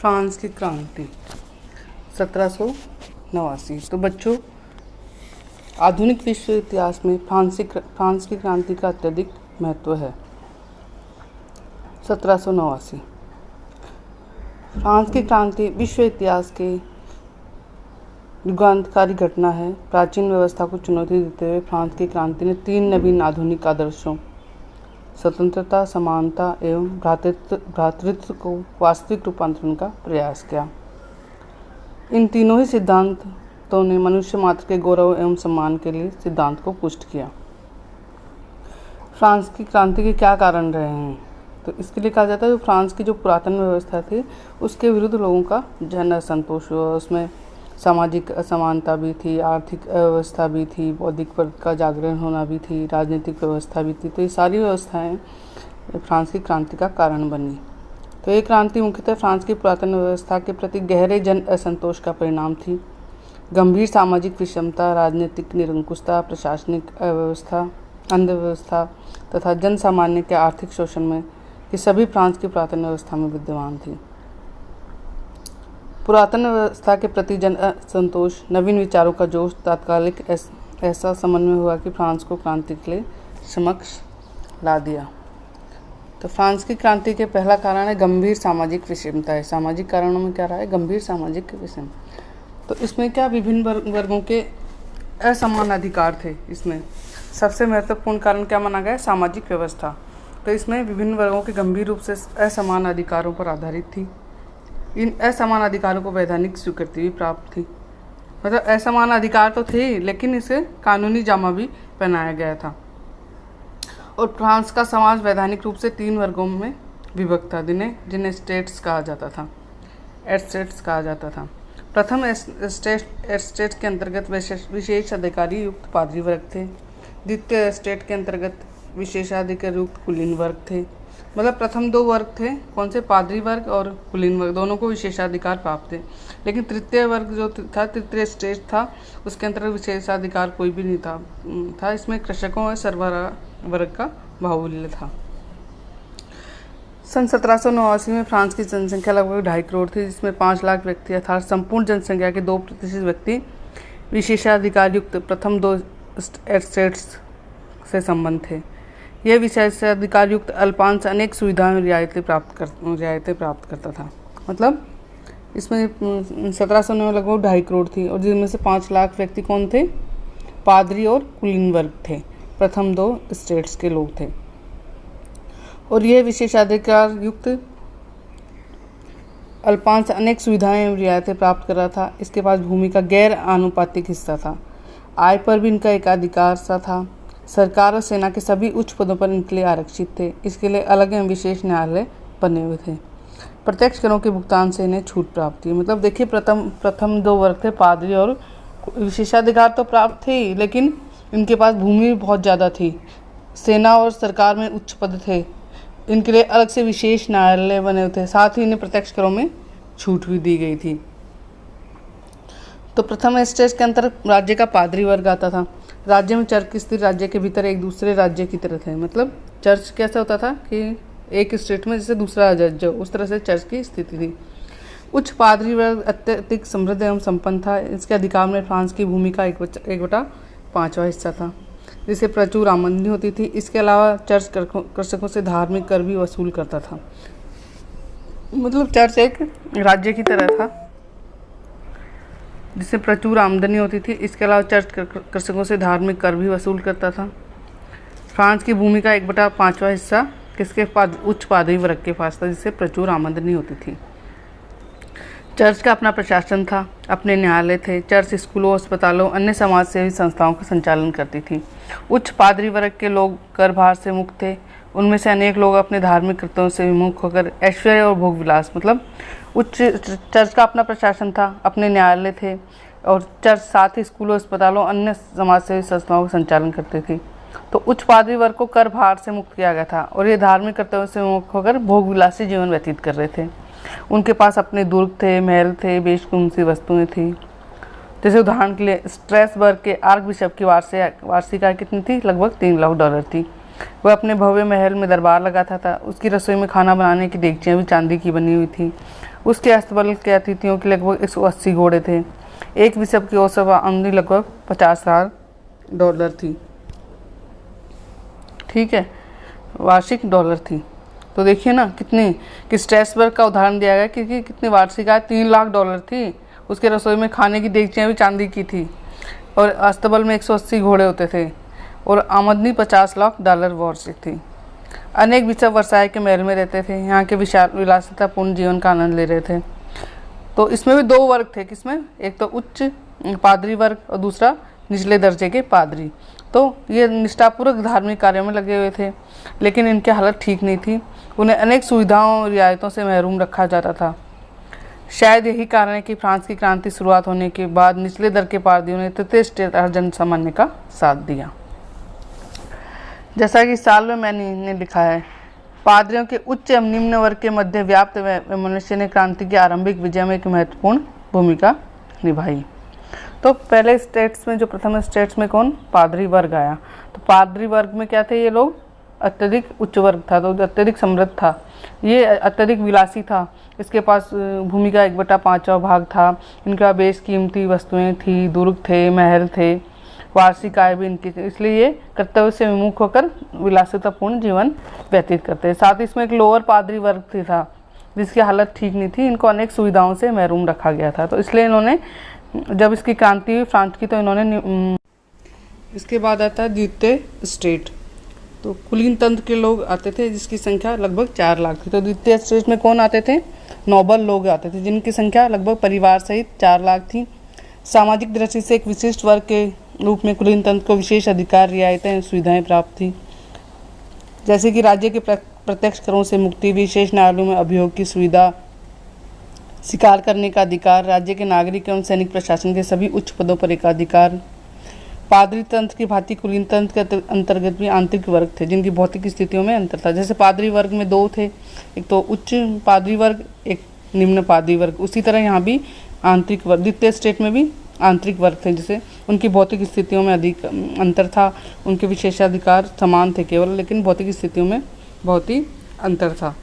France की क्रांति 1789। तो बच्चों, आधुनिक विश्व इतिहास में फ्रांस की क्रांति का अत्यधिक महत्व है। 1789 फ्रांस की क्रांति विश्व इतिहास के युगांतकारी घटना है। प्राचीन व्यवस्था को चुनौती देते हुए फ्रांस की क्रांति ने 3 नवीन आधुनिक आदर्शों स्वतंत्रता, समानता एवं भ्रातृत्व को वास्तविक रूपांतरण का प्रयास किया। इन तीनों ही सिद्धांतों ने मनुष्य मात्र के गौरव एवं सम्मान के लिए सिद्धांत को पुष्ट किया। फ्रांस की क्रांति के क्या कारण रहे हैं? तो इसके लिए कहा जाता है कि फ्रांस की जो पुरातन व्यवस्था थी उसके विरुद्ध लोगों का जन असंतोष हुआ। उसमें सामाजिक असमानता भी थी, आर्थिक अव्यवस्था भी थी, बौद्धिक वर्ग का जागरण होना भी थी, राजनीतिक व्यवस्था भी थी। तो ये सारी व्यवस्थाएं फ्रांस की क्रांति का कारण बनी। तो ये क्रांति मुख्यतः फ्रांस की पुरातन व्यवस्था के प्रति गहरे जन असंतोष का परिणाम थी। गंभीर सामाजिक विषमता, राजनीतिक निरंकुशता, प्रशासनिक अव्यवस्था, अंधव्यवस्था तथा जन सामान्य के आर्थिक शोषण में ये सभी फ्रांस की पुरातन व्यवस्था में विद्यमान थी। पुरातन व्यवस्था के प्रति जन असंतोष, नवीन विचारों का जोश तात्कालिक ऐसा समन्वय हुआ कि फ्रांस को क्रांति के लिए समक्ष ला दिया। तो फ्रांस की क्रांति के पहला कारण है गंभीर सामाजिक विषमता है। सामाजिक कारणों में क्या रहा है? गंभीर सामाजिक विषम। तो इसमें क्या विभिन्न वर्गों के असमान अधिकार थे। इसमें सबसे महत्वपूर्ण कारण क्या माना गया? सामाजिक व्यवस्था। तो इसमें विभिन्न वर्गों के गंभीर रूप से असमान अधिकारों पर आधारित थी। इन असमान अधिकारों को वैधानिक स्वीकृति भी प्राप्त थी। मतलब असमान अधिकार तो थे लेकिन इसे कानूनी जामा भी पहनाया गया था। और फ्रांस का समाज वैधानिक रूप से 3 वर्गों में विभक्त था, जिन्हें स्टेट्स कहा जाता था। एस्टेट्स कहा जाता था। प्रथम एस्टेट के अंतर्गत विशेष अधिकारी युक्त पादरी वर्ग थे। द्वितीय एस्टेट के अंतर्गत विशेषाधिकार युक्त कुलीन वर्ग थे। मतलब प्रथम 2 वर्ग थे, कौन से? पादरी वर्ग और कुलीन वर्ग, दोनों को विशेषाधिकार प्राप्त थे। लेकिन तृतीय वर्ग जो था, तृतीय स्टेज था, उसके अंतर्गत विशेषाधिकार कोई भी नहीं था। इसमें कृषकों और सरबराह वर्ग का बाहुल्य था। सन 1789 में फ्रांस की जनसंख्या लगभग 2.5 करोड़ थी, जिसमें 5 लाख व्यक्ति अर्थात संपूर्ण जनसंख्या के 2% व्यक्ति विशेषाधिकार युक्त प्रथम 2 एस्टेट्स से संबंध थे। यह विशेषाधिकार युक्त अल्पांश अनेक सुविधाएं रियायतें प्राप्त करता था। मतलब इसमें 1709 में लगभग 2.5 करोड़ थी और जिनमें से 5 लाख व्यक्ति कौन थे? पादरी और कुलीन वर्ग थे। प्रथम 2 स्टेट्स के लोग थे। और यह विशेषाधिकार युक्त अल्पांश अनेक सुविधाएं एवं रियायतें प्राप्त कर रहा था। इसके पास भूमि का गैर आनुपातिक हिस्सा था। आय पर भी इनका एकाधिकार सा था। सरकार और सेना के सभी उच्च पदों पर इनके लिए आरक्षित थे। इसके लिए अलग एवं विशेष न्यायालय बने हुए थे। प्रत्यक्ष करों के भुगतान से इन्हें छूट प्राप्त थी। मतलब देखिए, प्रथम 2 वर्ग थे, पादरी और विशेषाधिकार तो प्राप्त थे लेकिन इनके पास भूमि भी बहुत ज़्यादा थी। सेना और सरकार में उच्च पद थे। इनके लिए अलग से विशेष न्यायालय बने हुए थे। साथ ही इन्हें प्रत्यक्ष करों में छूट भी दी गई थी। तो प्रथम स्टेज के अंतर राज्य का पादरी वर्ग आता था। राज्य में चर्च की स्थिति राज्य के भीतर एक दूसरे राज्य की तरह थे। मतलब चर्च कैसा होता था कि एक स्टेट में जैसे दूसरा राज्य, उस तरह से चर्च की स्थिति थी। उच्च पादरी वर्ग अत्यधिक समृद्ध एवं संपन्न था। इसके अधिकार में फ्रांस की भूमि का 1/5वां हिस्सा था, जिससे प्रचुर आमदनी होती थी। इसके अलावा चर्च कृषकों से धार्मिक कर भी वसूल करता था। मतलब चर्च एक राज्य की तरह था जिससे प्रचुर आमदनी होती थी। इसके अलावा चर्च कृषकों से धार्मिक कर भी वसूल करता था। फ्रांस की भूमि का 1/5वां हिस्सा किसके उच्च पादरी वर्ग के पास था, जिससे प्रचुर आमदनी होती थी। चर्च का अपना प्रशासन था, अपने न्यायालय थे। चर्च स्कूलों, अस्पतालों, अन्य समाज सेवी संस्थाओं का संचालन करती थी। उच्च पादरी वर्ग के लोग कर भार से मुक्त थे। उनमें से अनेक लोग अपने धार्मिक कृत्यों से विमुख होकर ऐश्वर्य और भोग विलास, मतलब उच्च चर्च का अपना प्रशासन था, अपने न्यायालय थे और चर्च साथ ही स्कूलों, अस्पतालों, अन्य समाज सेवी संस्थाओं का संचालन करती थी। तो उच्च पादरी वर्ग को कर भार से मुक्त किया गया था और ये धार्मिक कर्तव्यों से मुक्त होकर भोग विलासी जीवन व्यतीत कर रहे थे। उनके पास अपने दुर्ग थे, महल थे, बेशकीमती वस्तुएं थी। जैसे उदाहरण के लिए स्ट्रासबर्ग के आर्क बिशप की वार्षिक आय कितनी थी? लगभग $3 लाख थी। वह अपने भव्य महल में दरबार लगाता था। उसकी रसोई में खाना बनाने की देगचियाँ भी चांदी की बनी हुई थी। उसके अस्तबल के अतिथियों की लगभग 180 घोड़े थे। एक बिशप की औसत आमदनी लगभग $50,000 थी। ठीक है, वार्षिक डॉलर थी। तो देखिए ना कितनी कि स्ट्रेसबर्ग का उदाहरण दिया गया कि कितनी वार्षिक आय $3 लाख थी। उसके रसोई में खाने की देगचियाँ भी चांदी की थी और अस्तबल में 180 घोड़े होते थे और आमदनी $50 लाख वार्षिक थी। अनेक बिशप वर्साय के महल में रहते थे, यहाँ के विशाल विलासितापूर्ण जीवन का आनंद ले रहे थे। तो इसमें भी 2 वर्ग थे, किसमें, एक तो उच्च पादरी वर्ग और दूसरा निचले दर्जे के पादरी। तो ये निष्ठापूर्वक धार्मिक कार्यों में लगे हुए थे, लेकिन इनकी हालत ठीक नहीं थी। उन्हें अनेक सुविधाओं और रियायतों से महरूम रखा जाता था। शायद यही कारण है कि फ्रांस की क्रांति शुरुआत होने के बाद निचले दर के पादरियों ने तृतीय स्टेट जन सामान्य का साथ दिया। जैसा कि साल्वमेनी ने लिखा है, पादरियों के उच्च एवं निम्न वर्ग के मध्य व्याप्त मनुष्य ने क्रांति की आरंभिक विजय में एक महत्वपूर्ण भूमिका निभाई। तो पहले स्टेट्स में, जो प्रथम स्टेट्स में कौन, पादरी वर्ग आया। तो पादरी वर्ग में क्या थे, ये लोग अत्यधिक उच्च वर्ग था, तो अत्यधिक समृद्ध था, ये अत्यधिक विलासी था। इसके पास भूमि का 1/5 भाग था। इनका बेशकीमती वस्तुएं थी, दुर्ग थे, महल थे, वार्षिक आय भी इनकी थी। इसलिए ये कर्तव्य से विमुख होकर विलासितापूर्ण जीवन व्यतीत करते हैं। साथ ही इसमें एक लोअर पादरी वर्ग था जिसकी हालत ठीक नहीं थी। इनको अनेक सुविधाओं से महरूम रखा गया था। तो इसलिए इन्होंने, जब इसकी क्रांति हुई फ्रांस की, तो इन्होंने, इसके बाद आता है द्वितीय स्टेट। तो कुलीन तंत्र के लोग आते थे जिसकी संख्या लगभग 4 लाख थी। तो द्वितीय स्टेट में कौन आते थे, नोबल लोग आते थे जिनकी संख्या लगभग परिवार सहित 4 लाख थी। सामाजिक दृष्टि से एक विशिष्ट वर्ग के रूप में कुलीन तंत्र को विशेष अधिकार, रियायतें, सुविधाएं प्राप्त थी, जैसे कि राज्य के प्रत्यक्ष करों से मुक्ति, विशेष न्यायालयों में अभियोग की सुविधा, शिकार करने का अधिकार, राज्य के नागरिक एवं सैनिक प्रशासन के सभी उच्च पदों पर एकाधिकार। पादरी तंत्र की भांति कुलीन तंत्र के अंतर्गत भी आंतरिक वर्ग थे जिनकी भौतिक स्थितियों में अंतर था। जैसे पादरी वर्ग में 2 थे, एक तो उच्च पादरी वर्ग, एक निम्न पादरी वर्ग। उसी तरह यहाँ भी आंतरिक वर्ग, द्वितीय स्टेट में भी आंतरिक वर्ग थे, जैसे उनकी भौतिक स्थितियों में अधिक अंतर था, उनके विशेषाधिकार समान थे केवल, लेकिन भौतिक स्थितियों में बहुत ही अंतर था।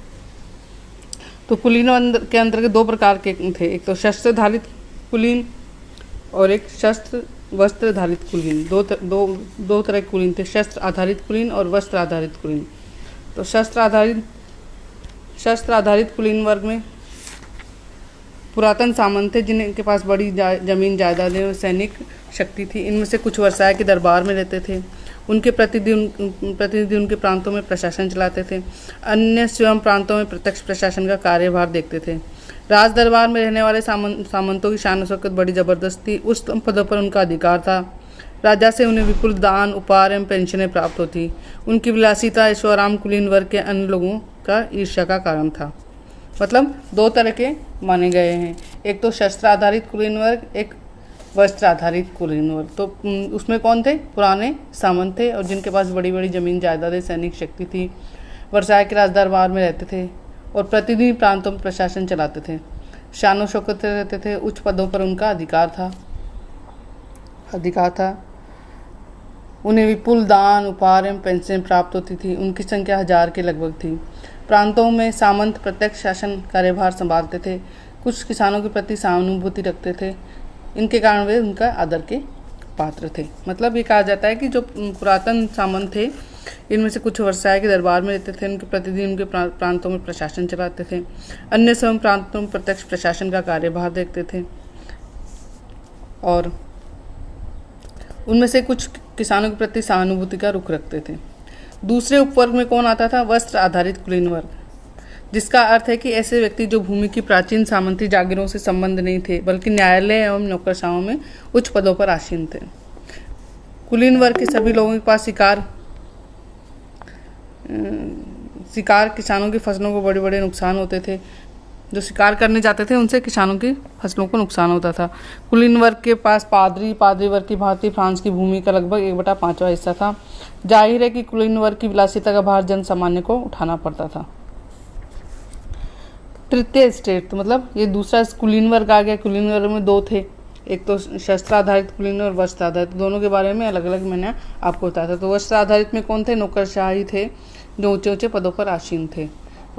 तो कुलीनों के अंतर्गत 2 प्रकार के थे, एक तो शस्त्र धारित कुलीन और एक शस्त्र वस्त्र धारित कुलीन। दो तरह के कुलीन थे, शस्त्र आधारित कुलीन और वस्त्र आधारित कुलीन। तो शस्त्र आधारित कुलीन वर्ग में पुरातन सामंत थे जिनके पास बड़ी जमीन जायदादें और सैनिक शक्ति थी। इनमें से कुछ वर्साय के दरबार में रहते थे, उनके प्रतिनिधि उनके प्रांतों में प्रशासन चलाते थे। अन्य स्वयं प्रांतों में प्रत्यक्ष प्रशासन का कार्यभार देखते थे। राज दरबार में रहने वाले सामंतों की शान शौकत बड़ी जबरदस्त थी। उस पदों पर उनका अधिकार था। राजा से उन्हें विपुल दान, उपहार एवं पेंशनें प्राप्त होती। उनकी विलासिता ऐशोआराम कुलीन वर्ग के अन्य लोगों का ईर्ष्या का कारण था। मतलब 2 तरह के माने गए हैं, एक तो शस्त्र आधारित कुलीन वर्ग, एक वस्त्र आधारित कुलीन वर्ग। तो उसमें कौन थे, पुराने सामंत थे और जिनके पास बड़ी बड़ी जमीन जायदादें, सैनिक शक्ति थी, वर्साय के राज दरबार में रहते थे और प्रतिदिन प्रांतों में प्रशासन चलाते थे, शान शौकत से रहते थे, उच्च पदों पर उनका अधिकार था। उन्हें विपुल दान, उपहार एवं पेंशन प्राप्त होती थी। उनकी संख्या 1000 के लगभग थी। प्रांतों में सामंत प्रत्यक्ष शासन कार्यभार संभालते थे, कुछ किसानों के प्रति सहानुभूति रखते थे। इनके कारण वे उनका आदर के पात्र थे। मतलब ये कहा जाता है कि जो पुरातन सामंत थे, इनमें से कुछ वर्साय के दरबार में रहते थे, उनके प्रतिदिन उनके प्रांतों में प्रशासन चलाते थे। अन्य स्वयं प्रांतों में प्रत्यक्ष प्रशासन का कार्यभार देखते थे और उनमें से कुछ किसानों के प्रति सहानुभूति का रुख रखते थे। दूसरे उपवर्ग में कौन आता था, वस्त्र आधारित कुलीन वर्ग, जिसका अर्थ है कि ऐसे व्यक्ति जो भूमि की प्राचीन सामंती जागीरों से संबंध नहीं थे, बल्कि न्यायालय एवं नौकरशाहों में उच्च पदों पर आसीन थे। कुलीन वर्ग के सभी लोगों के पास शिकार किसानों की फसलों को बड़े बड़े नुकसान होते थे। जो शिकार करने जाते थे उनसे किसानों की फसलों को नुकसान होता था। कुलीन वर्ग के पास पादरी वर्ग की भांति फ्रांस की भूमि का लगभग 1/5 हिस्सा था। जाहिर है कि कुलीन वर्ग की विलासिता का भार जन सामान्य को उठाना पड़ता था। तृतीय स्टेट, तो मतलब ये दूसरा कुलीन वर्ग आ गया। कुलीन वर्ग में 2 थे, एक तो शस्त्र आधारित कुलीन और वस्त्र आधारित, दोनों के बारे में अलग अलग मैंने आपको बताया था। तो वस्त्र आधारित में कौन थे? नौकरशाही थे जो ऊंचे ऊंचे पदों पर आसीन थे,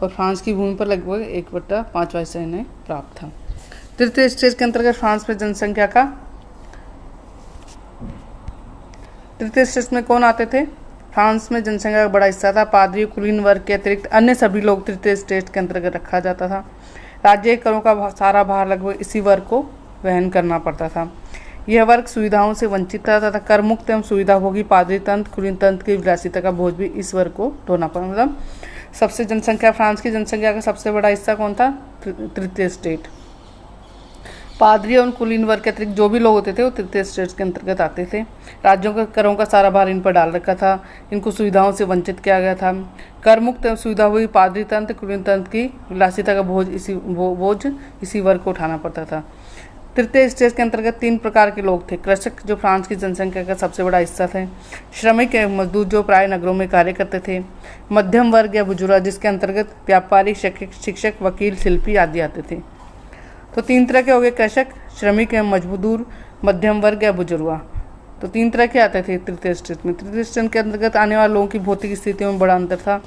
और फ्रांस की भूमि पर लगभग 1/5 हिस्सा इन्हें प्राप्त था। तृतीय स्टेज के अंतर्गत फ्रांस में जनसंख्या का, तृतीय स्टेज में कौन आते थे? फ्रांस में जनसंख्या का बड़ा हिस्सा था। पादरी कुलीन वर्ग के अतिरिक्त अन्य सभी लोग तृतीय स्टेज के अंतर्गत रखा जाता था। राज्य करों का सारा भार लगभग इसी वर्ग को वहन करना पड़ता था। यह वर्ग सुविधाओं से वंचित था तथा कर मुक्त एवं सुविधाभोगी पादरी तंत्र, कुलीन तंत्र की विलासिता का बोझ भी इस वर्ग को ढोना पड़ा। मतलब सबसे जनसंख्या, फ्रांस की जनसंख्या का सबसे बड़ा हिस्सा कौन था? तृतीय स्टेट। पादरी और कुलीन वर्ग के अतिरिक्त जो भी लोग होते थे वो तृतीय स्टेट के अंतर्गत आते थे। राज्यों के करों का सारा भार इन पर डाल रखा था, इनको सुविधाओं से वंचित किया गया था। कर मुक्त एवं सुविधा हुई पादरी तंत्र, कुलीन तंत्र की विलासिता का बोझ इसी वर्ग को उठाना पड़ता था। तृतीय स्टेज के अंतर्गत 3 प्रकार के लोग थे। कृषक, जो फ्रांस की जनसंख्या का सबसे बड़ा हिस्सा थे। श्रमिक एवं मजदूर, जो प्राय नगरों में कार्य करते थे। मध्यम वर्ग या बुजुर्ग, जिसके अंतर्गत व्यापारी, शिक्षक, वकील, शिल्पी आदि आते थे। तो 3 तरह के हो गए, कृषक, श्रमिक एवं मजदूर, मध्यम वर्ग या बुजुर्ग। तो 3 तरह के आते थे तृतीय स्टेज में। तृतीय स्टेज के अंतर्गत आने वाले लोगों की भौतिक स्थितियों में बड़ा अंतर था।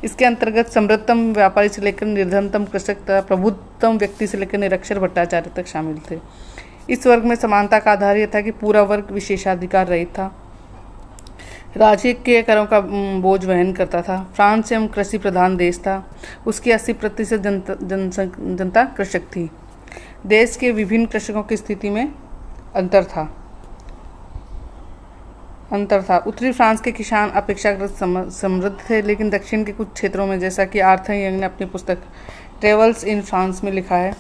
इसके अंतर्गत समृद्धतम व्यापारी से लेकर निर्धनतम कृषक तथा प्रबुद्धतम व्यक्ति से लेकर निरक्षर भट्टाचार्य तक शामिल थे। इस वर्ग में समानता का आधार यह था कि पूरा वर्ग विशेषाधिकार रहित था, राज्य के करों का बोझ वहन करता था। फ्रांस एवं कृषि प्रधान देश था। उसकी 80% जनता कृषक थी। देश के विभिन्न कृषकों की स्थिति में अंतर था। उत्तरी फ्रांस के किसान अपेक्षाकृत समृद्ध थे, लेकिन दक्षिण के कुछ क्षेत्रों में, जैसा कि आर्थर यंग ने अपनी पुस्तक ट्रेवल्स इन फ्रांस में लिखा है,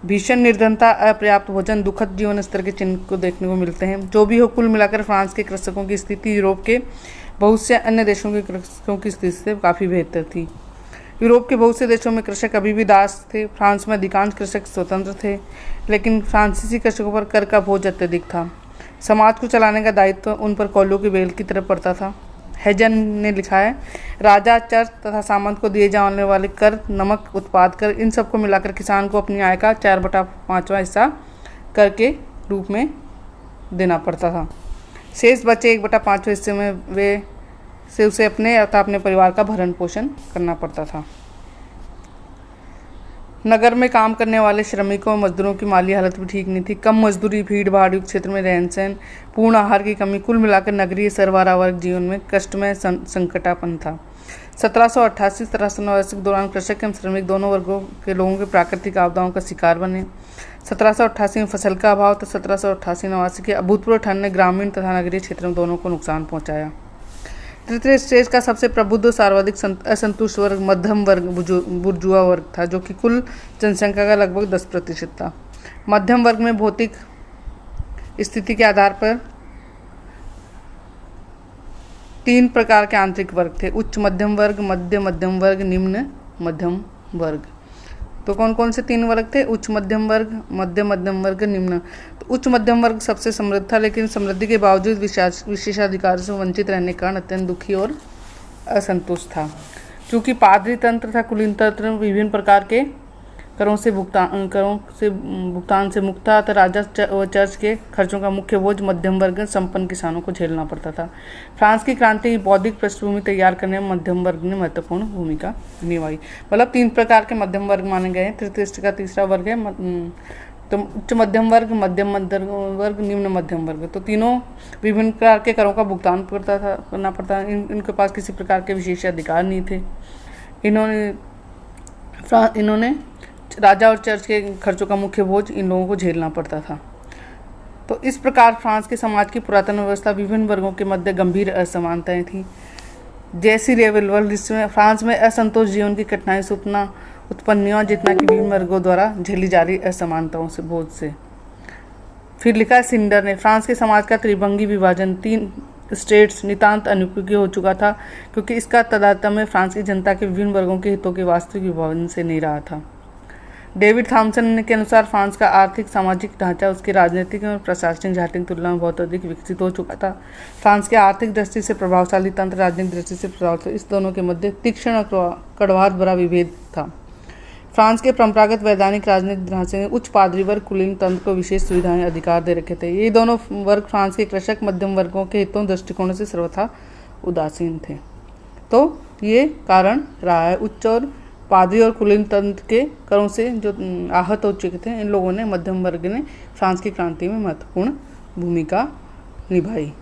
भीषण निर्धनता, अपर्याप्त भोजन, दुखद जीवन स्तर के चिन्ह को देखने को मिलते हैं। जो भी हो, कुल मिलाकर फ्रांस के कृषकों की स्थिति यूरोप के बहुत से अन्य देशों के कृषकों की स्थिति से काफ़ी बेहतर थी। यूरोप के बहुत से देशों में कृषक अभी भी दास थे। फ्रांस में अधिकांश कृषक स्वतंत्र थे, लेकिन फ्रांसीसी कृषकों पर कर का बोझ अत्यधिक था। समाज को चलाने का दायित्व उन पर कौलों की बेल की तरफ पड़ता था। हेजन ने लिखा है, राजा, चर्च तथा सामंत को दिए जाने वाले कर, नमक, उत्पाद कर, इन सबको मिलाकर किसान को अपनी आय का 4/5वां हिस्सा कर के रूप में देना पड़ता था। शेष बचे 1/5 हिस्से में उसे अपने अथवा अपने परिवार का भरण पोषण करना पड़ता था। नगर में काम करने वाले श्रमिकों और मजदूरों की माली हालत भी ठीक नहीं थी। कम मजदूरी, भीड़ भाड़ युक्त क्षेत्र में रहन सहन, पूर्ण आहार की कमी, कुल मिलाकर नगरीय सरबराह वर्ग जीवन में कष्टमय संकटापन था। 1788-1789 के दौरान कृषक एवं श्रमिक दोनों वर्गों के लोगों के प्राकृतिक आपदाओं का शिकार बने। 1788 में फसल का अभाव तो 1788-89 के अभूतपूर्व ठंड ने ग्रामीण तथा नगरीय क्षेत्रों में दोनों को नुकसान पहुंचाया। तृतीय स्टेज का सबसे प्रबुद्ध सर्वाधिक असंतुष्ट वर्ग मध्यम वर्ग बुर्जुआ वर्ग था, जो कि कुल जनसंख्या का लगभग 10% था। मध्यम वर्ग में भौतिक स्थिति के आधार पर 3 प्रकार के आंतरिक वर्ग थे: उच्च मध्यम वर्ग, मध्य मध्यम वर्ग, निम्न मध्यम वर्ग। तो कौन कौन से 3 वर्ग थे? उच्च मध्यम वर्ग, मध्य मध्यम वर्ग, निम्न। तो उच्च मध्यम वर्ग सबसे समृद्ध था, लेकिन समृद्धि के बावजूद विशेषाधिकार से वंचित रहने के कारण अत्यंत दुखी और असंतुष्ट था। क्योंकि पादरी तंत्र तथा कुलीन तंत्र विभिन्न प्रकार के करों से भुगतान से मुक्त था, तो राजा व चर्च के खर्चों का मुख्य बोझ मध्यम वर्ग संपन्न किसानों को झेलना पड़ता था। फ्रांस की क्रांति की बौद्धिक पृष्ठभूमि तैयार करने में मध्यम वर्ग ने महत्वपूर्ण भूमिका निभाई। मतलब 3 प्रकार के मध्यम वर्ग माने गए हैं। तृतीय का तीसरा वर्ग है तो उच्च मध्यम वर्ग, मध्यम मध्यम वर्ग, निम्न मध्यम वर्ग। तो तीनों विभिन्न प्रकार के करों का भुगतान करना पड़ता। इनके पास किसी प्रकार के विशेष अधिकार नहीं थे। इन्होंने राजा और चर्च के खर्चों का मुख्य बोझ इन लोगों को झेलना पड़ता था। तो इस प्रकार फ्रांस के समाज की पुरातन व्यवस्था विभिन्न वर्गों के मध्य गंभीर असमानताएं थी। जैसी रिवॉल्वर में फ्रांस में असंतोष जीवन की कठिनाई से उतना उत्पन्न नहीं हुआ जितना कि विभिन्न वर्गों द्वारा झेली जा रही असमानताओं से बोझ से। फिर लिखा सिंडर ने, फ्रांस के समाज का त्रिभंगी विभाजन 3 स्टेट्स नितांत अनुपयोगी हो चुका था, क्योंकि इसका तादात्म्य फ्रांस की जनता के विभिन्न वर्गों के हितों के वास्तविक विभाजन से नहीं रहा था। डेविड थॉमसन के अनुसार फ्रांस का आर्थिक सामाजिक ढांचा उसके राजनीतिक और प्रशासनिक ढांचे की तुलना में बहुत अधिक विकसित हो चुका था। फ्रांस के आर्थिक दृष्टि से प्रभावशाली तंत्र, राजनीतिक दृष्टि से प्रभावशाली, इस दोनों के मध्य तीक्ष्ण और कड़वाहट भरा विभेद था। फ्रांस के परंपरागत वैधानिक राजनीतिक ढांचे ने उच्च पादरी वर्ग कुलीन तंत्र को विशेष सुविधाएं अधिकार दे रखे थे। ये दोनों वर्ग फ्रांस के कृषक मध्यम वर्गों के हितों दृष्टिकोण से सर्वथा उदासीन थे। तो ये कारण रहा है, उच्च और पादरी और कुलीन तंत्र के करों से जो आहत हो चुके थे, इन लोगों ने, मध्यम वर्ग ने फ्रांस की क्रांति में महत्वपूर्ण भूमिका निभाई।